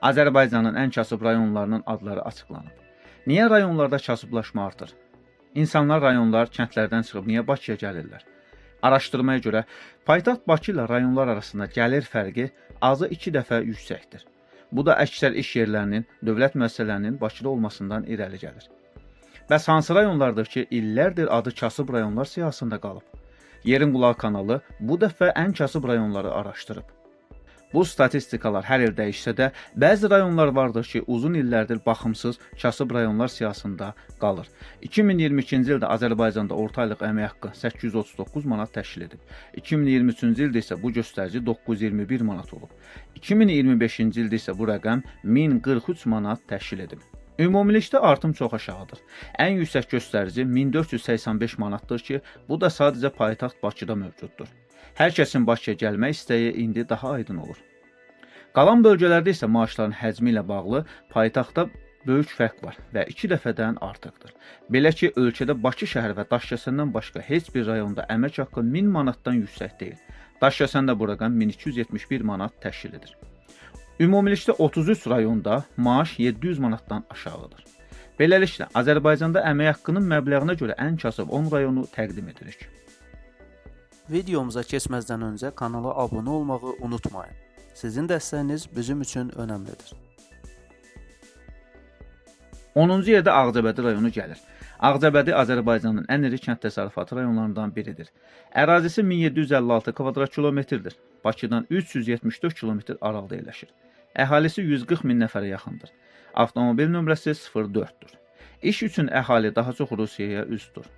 Azərbaycanın ən kasıb rayonlarının adları açıqlanıb. Niyə rayonlarda kasıblaşma artır? İnsanlar rayonlar, kəndlərdən çıxıb niyə Bakıya gəlirlər? Araşdırmaya görə paytaxt Bakı ilə rayonlar arasında gəlir fərqi azı 2 dəfə yüksəkdir. Bu da əksər iş yerlərinin, dövlət müəssisələrinin Bakıda olmasından irəli gəlir. Bəs hansı rayonlardır ki, illərdir adı kasıb rayonlar siyahısında qalıb? Yerin Qulağı kanalı bu dəfə ən kasıb rayonları araşdırıb. Bu statistikalar hər il dəyişsə də, bəzi rayonlar vardır ki, uzun illərdir baxımsız kasıb rayonlar siyahısında qalır. 2022-ci ildə Azərbaycanda orta aylıq əmək haqqı 839 manat təşkil edib. 2023-cü ildə isə bu göstərici 921 manat olub. 2025-ci ildə isə bu rəqəm 1043 manat təşkil edib. Ümumilikdə artım çox aşağıdır. Ən yüksək göstərici 1485 manatdır ki, bu da sadəcə paytaxt Bakıda mövcuddur. Hər kəsin Bakıya gəlmək istəyi indi daha aydın olur. Qalan bölgələrdə isə maaşların həcmi ilə bağlı paytaxtda böyük fərq var və 2 dəfədən artıqdır. Belə ki, ölkədə Bakı şəhəri və Daşkəsəndən başqa heç bir rayonda əmək haqqı 1000 manatdan yüksək deyil. Daşkəsəndə bu rəqəm 1271 manat təşkil edir. Ümumilikdə 33 rayonda maaş 700 manatdan aşağıdır. Beləliklə, Azərbaycanda əmək haqqının məbləğinə görə ən kasıb 10 rayonu təqdim edirik. Videomuza keçməzdən öncə kanala abunə olmağı unutmayın. Sizin dəstəyiniz bizim üçün önəmlidir. 10-cu yerdə Ağcabədi rayonu gəlir. Ağcabədi Azərbaycanın ən iri kənd təsərrüfatı rayonlarından biridir. Ərazisi 1756 kvadrat kilometrdir. Bakıdan 374 kilometr aralıda yerləşir. Əhalisi 140 min nəfərə yaxındır. Avtomobil nömrəsi 04-dür. İş üçün əhali daha çox Rusiyaya üzdür.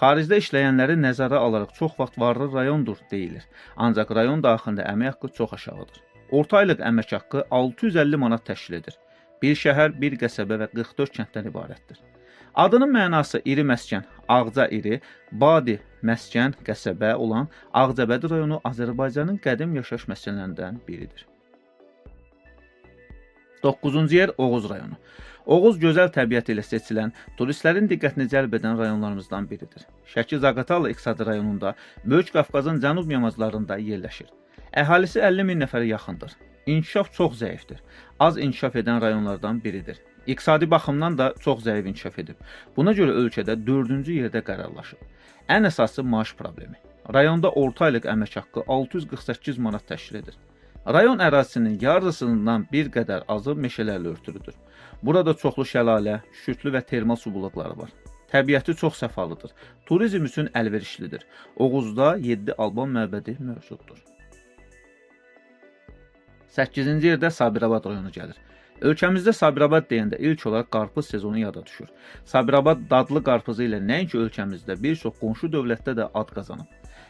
Xaricdə işləyənləri nəzərə alaraq çox vaxt varlı rayondur deyilir. Ancaq rayon daxilində əmək haqqı çox aşağıdır. Orta aylıq əmək haqqı 650 manat təşkil edir. Bir şəhər, bir qəsəbə və 44 kənddən ibarətdir. Adının mənası iri məskən, Ağca iri, Badi məskən, qəsəbə olan Ağcabədi rayonu Azərbaycanın qədim yaşayış məsələlərindən biridir. 9-cu yer Oğuz rayonu. Oğuz gözəl təbiəti ilə seçilən, turistlərin diqqətini cəlb edən rayonlarımızdan biridir. Şəki-Zaqatala iqtisadi rayonunda, Böyük Qafqazın cənub yamaclarında yerləşir. Əhalisi 50 min nəfərə yaxındır. İnkişaf çox zəifdir. Az inkişaf edən rayonlardan biridir. İqtisadi baxımdan da çox zəif inkişaf edib. Buna görə ölkədə 4-cü yerdə qərarlaşıb. Ən əsası maaş problemi. Rayonda orta aylıq əmək haqqı 648 manat təşkil edir. Rayon ərazisinin yarısından bir qədər azı meşələrlə örtülüdür. Burada çoxlu şəlalə, şürtlü və termal su bulaqları var. Təbiəti çox səfalıdır. Turizm üçün əlverişlidir. Oğuzda 7 Alban məbədi mövcuddur. 8-ci yerdə Sabirabad rayonu gəlir. Ölkəmizdə Sabirabad deyəndə ilk olaraq qarpız sezonu yada düşür. Sabirabad dadlı qarpızı ilə nəinki ölkəmizdə bir çox qonşu dövlətdə də ad qazanıb.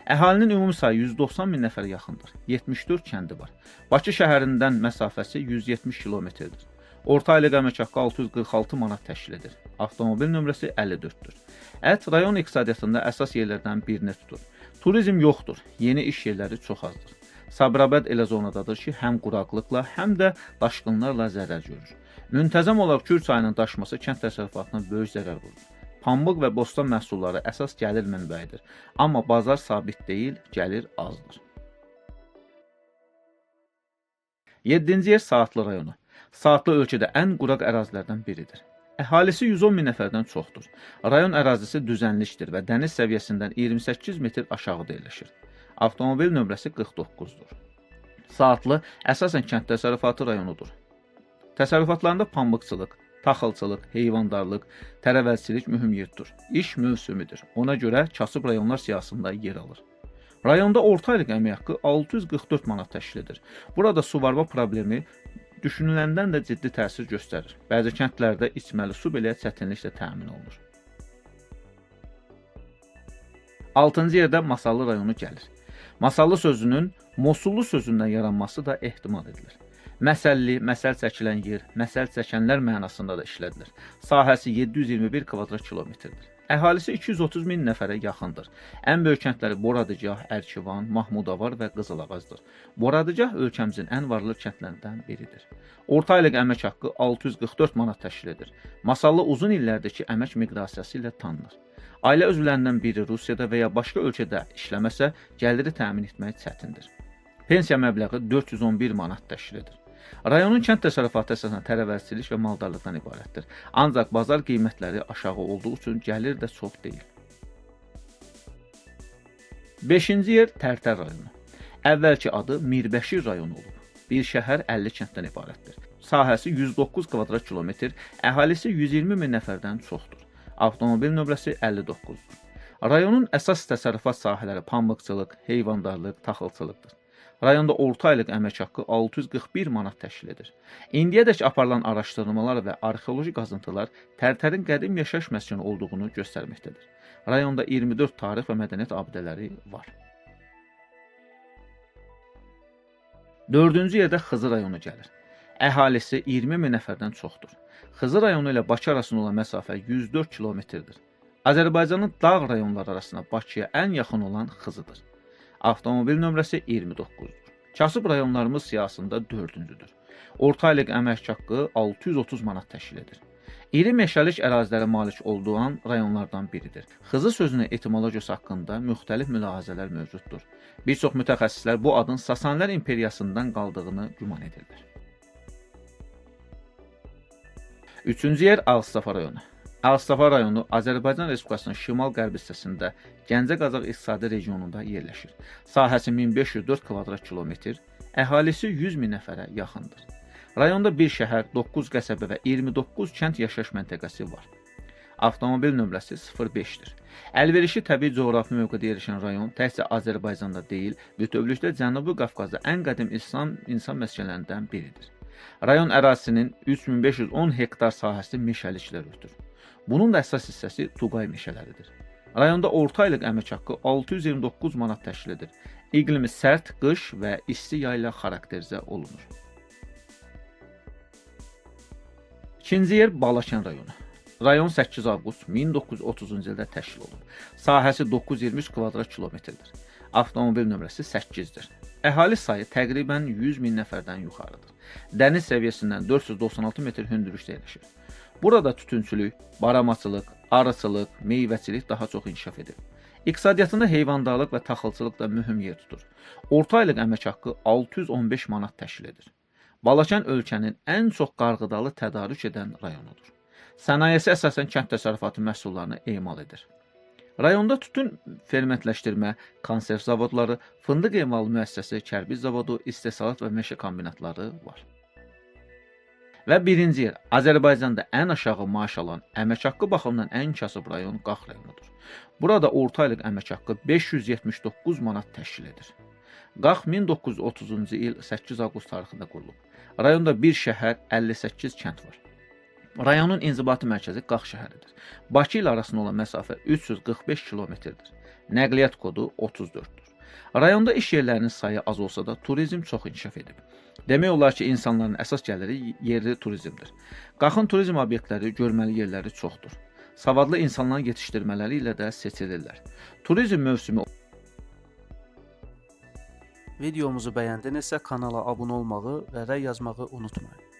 Əhalinin ümumi sayı 190 min nəfərə yaxındır. 74 kəndi var. Bakı şəhərindən məsafəsi 170 kilometrdir. Orta aylıq əmək haqqı 646 manat təşkil edir. Avtomobil nömrəsi 54-dür. Ət rayon iqtisadiyyatında əsas yerlərdən birini tutur. Turizm yoxdur, yeni iş yerləri çox azdır. Sabirabad elə zonadadır ki, həm quraqlıqla, həm də daşqınlarla zərər görür. Müntəzəm olaraq Kür çayının daşması kənd təsərrüfatına böyük zərər vurur. Pambıq və bostan məhsulları əsas gəlir mənbəyidir. Amma bazar sabit deyil, gəlir azdır. 7-ci yer Saatlı rayonu. Saatlı ölkədə ən quraq ərazilərdən biridir. Əhalisi 110 min nəfərdən çoxdur. Rayon ərazisi düzənlikdir və dəniz səviyyəsindən 28 metr aşağıda yerləşir. Avtomobil nömrəsi 49-dur. Saatlı əsasən kənd təsərrüfatı rayonudur. Təsərrüfatlarında pambıqçılıq, taxılçılıq, heyvandarlıq, tərəvəzçilik mühüm yer tutur. İş mövsümüdür. Ona görə kasıb rayonlar siyahısında yer alır. Rayonda orta aylıq əmək haqqı 644 manat təşkil edir. Burada suvarma problemi düşünüləndən də ciddi təsir göstərir. Bəzi kəndlərdə içməli su belə çətinliklə təmin olunur. 6-cı yerdə Masallı rayonu gəlir. Masallı sözünün Mosullu sözündən yaranması da ehtimal edilir. Məsəlli, məsəl çəkilən yer, məsəl çəkənlər mənasında da işlədilir. Sahəsi 721 kvadrat kilometrdir. Əhalisi 230 min nəfərə yaxındır. Ən böyük kəndləri Boradıgah, Ərkivan, Mahmudavar və Qızılağacdır. Boradıgah ölkəmizin ən varlı kəndlərindən biridir. Orta aylıq əmək haqqı 644 manat təşkil edir. Masallı uzun illərdəki əmək miqrasiyası ilə tanınır. Ailə üzvlərindən biri Rusiyada və ya başqa ölkədə işləməsə, gəliri təmin etmək çətindir. Pensiya məbləği 411 manat təşkil edir. Rayonun kənd təsərrüfatı əsasən tərəvəzçilik və maldarlıqdan ibarətdir. Ancaq bazar qiymətləri aşağı olduğu üçün gəlir də çox deyil. 5-ci yer Tərtər rayonu. Əvvəlki adı Mirbəşir rayonu olub. Bir şəhər 50 kənddən ibarətdir. Sahəsi 109 kvadrat kilometr, əhalisi 120 min nəfərdən çoxdur. Avtomobil nömrəsi 59-dur. Rayonun əsas təsərrüfat sahələri pambıqçılıq, heyvandarlıq, taxılçılıqdır. Rayonda orta aylıq əmək haqqı 641 manat təşkil edir. İndiyədək aparılan araşdırmalar və arxeoloji qazıntılar Tərtərin qədim yaşayış məskəni olduğunu göstərməkdədir. Rayonda 24 tarix və mədəniyyət abidələri var. 4-cü yerdə Xızı rayonu gəlir. Əhalisi 20 min nəfərdən çoxdur. Xızı rayonu ilə Bakı arasında olan məsafə 104 kilometrdir. Azərbaycanın dağ rayonları arasında Bakıya ən yaxın olan Xızıdır. Avtomobil nömrəsi 29-dur. Kasıb rayonlarımız siyahısında 4-cüdür. Orta aylıq əmək haqqı 630 manat təşkil edir. İri meşəlik ərazilərə malik olduğu rayonlardan biridir. Xızı sözünün etimologiyası haqqında müxtəlif mülahizələr mövcuddur. Bir çox mütəxəssislər bu adın Sasanilər imperiyasından qaldığını güman edirlər. 3-cü yer Ağstafa rayonu. Ağstafa rayonu Azərbaycan Respublikasının şimal-qərb hissəsində Gəncə Qazax iqtisadi regionunda yerləşir. Sahəsi 1504 kvadrat kilometr, əhalisi 100 min nəfərə yaxındır. Rayonda bir şəhər, 9 qəsəbə və 29 kənd yaşayış məntəqəsi var. Avtomobil nömrəsi 05-dir. Əlverişli təbii coğrafi mövqedə yerləşən rayon təkcə Azərbaycanda deyil, bütövlükdə Cənubi Qafqazda ən qədim insan məskənlərindən biridir. Rayon ərazisinin 3510 hektar sahəsi meşəliklə örtür. Bunun da əsas hissəsi Tuqay meşələridir. Rayonda orta aylıq əmək haqqı 629 manat təşkil edir. İqlimi sərt qış və isti yay ilə xarakterizə olunur. 2-ci yer Balakən rayonu. Rayon 8 avqust 1930-cu ildə təşkil olunub. Sahəsi 923 kvadrat kilometrdir. Avtomobil nömrəsi 8-dir. Əhali sayı təqribən 100 min nəfərdən yuxarıdır. Dəniz səviyyəsindən 496 metr hündürlükdə yerləşir. Burada tütünçülük, baramaçılıq, arıçılıq, meyvəçilik daha çox inkişaf edir. İqtisadiyyatında heyvandarlıq və taxılçılıq da mühüm yer tutur. Orta aylıq əmək haqqı 615 manat təşkil edir. Balakən ölkənin ən çox qarğıdalı tədarük edən rayonudur. Sənayesi əsasən kənd təsərrüfatı məhsullarını emal edir. Rayonda tütün fermentləşdirmə, konserv zavodları, fındıq emalı müəssisəsi, kərpic zavodu, istehsalat və meşə kombinatları var. Və 1-ci yer Azərbaycanda ən aşağı maaş alan, əmək haqqı baxımından ən kasıb rayon Qax rayonudur. Burada orta aylıq əmək haqqı 579 manat təşkil edir. Qax 1930-cu il 8 avqust tarixində qurulub. Rayonda bir şəhər, 58 kənd var. Rayonun inzibati mərkəzi Qax şəhəridir. Bakı ilə arasında olan məsafə 345 kilometrdir. Nəqliyyat kodu 34-dür. Rayonda iş yerlərinin sayı az olsa da turizm çox inkişaf edib. Demək olar ki, insanların əsas gəliri yerli turizmdir. Qaxın turizm obyektləri, görməli yerləri çoxdur. Savadlı insanların yetişdirmələri ilə də seçilirlər. Turizm mövsümü. Videomuzu bəyəndinizsə kanala abunə olmağı və rəy yazmağı unutmayın.